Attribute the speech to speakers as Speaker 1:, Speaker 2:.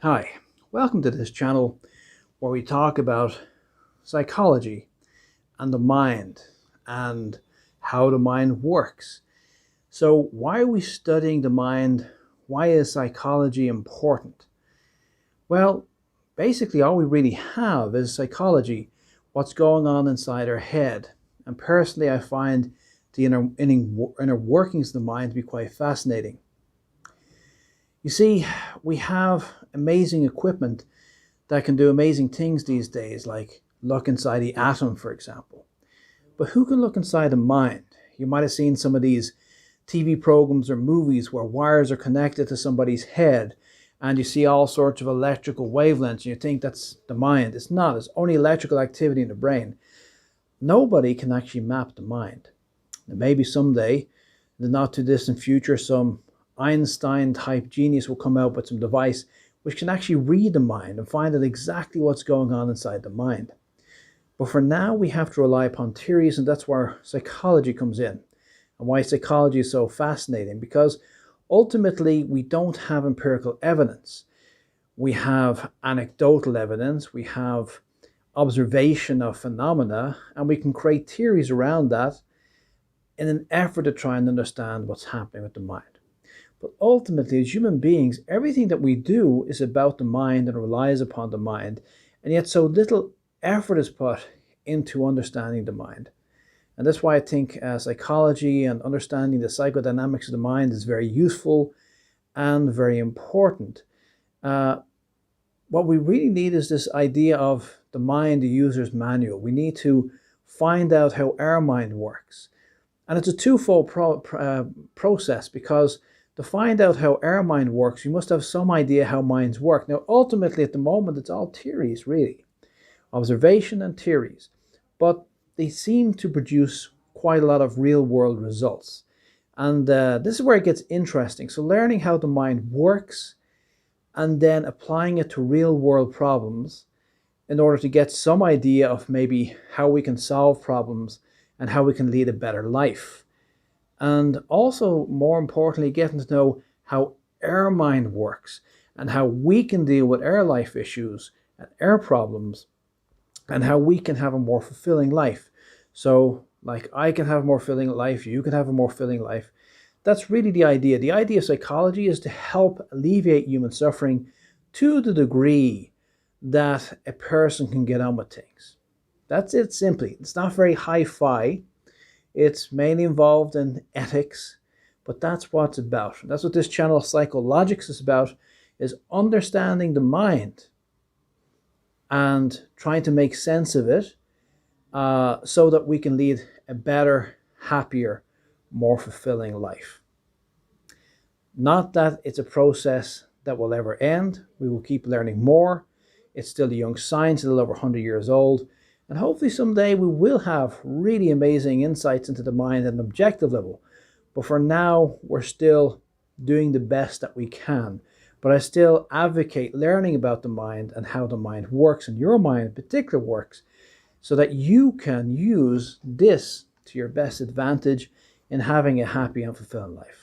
Speaker 1: Hi, welcome to this channel where we talk about psychology and the mind and how the mind works. So why are we studying the mind? Why is psychology important? Well, basically all we really have is psychology, what's going on inside our head. And personally, I find the inner workings of the mind to be quite fascinating. You see, we have amazing equipment that can do amazing things these days, like look inside the atom, for example. But who can look inside the mind? You might have seen some of these TV programs or movies where wires are connected to somebody's head and you see all sorts of electrical wavelengths and you think that's the mind. It's not. It's only electrical activity in the brain. Nobody can actually map the mind. And maybe someday, in the not too distant future, some Einstein-type genius will come out with some device which can actually read the mind and find out exactly what's going on inside the mind. But for now, we have to rely upon theories, and that's where psychology comes in, and why psychology is so fascinating, because ultimately we don't have empirical evidence. We have anecdotal evidence, we have observation of phenomena, and we can create theories around that in an effort to try and understand what's happening with the mind. But ultimately, as human beings, everything that we do is about the mind and relies upon the mind, and yet so little effort is put into understanding the mind. And that's why I think psychology and understanding the psychodynamics of the mind is very useful and very important. What we really need is this idea of the mind, the user's manual. We need to find out how our mind works. And it's a twofold process, because to find out how our mind works, you must have some idea how minds work. Now, ultimately, at the moment, it's all theories, really. Observation and theories. But they seem to produce quite a lot of real-world results. And this is where it gets interesting. So learning how the mind works and then applying it to real-world problems in order to get some idea of maybe how we can solve problems and how we can lead a better life. And also, more importantly, getting to know how our mind works and how we can deal with our life issues and our problems and how we can have a more fulfilling life. So, like I can have a more fulfilling life, you can have a more fulfilling life. That's really the idea. The idea of psychology is to help alleviate human suffering to the degree that a person can get on with things. That's it simply. It's not very hi-fi. It's mainly involved in ethics, but that's what it's about. That's what this channel, Psychologics, is about, is understanding the mind and trying to make sense of it so that we can lead a better, happier, more fulfilling life. Not that it's a process that will ever end. We will keep learning more. It's still a young science, a little over 100 years old. And hopefully someday we will have really amazing insights into the mind at an objective level. But for now, we're still doing the best that we can. But I still advocate learning about the mind and how the mind works, and your mind in particular works, so that you can use this to your best advantage in having a happy and fulfilling life.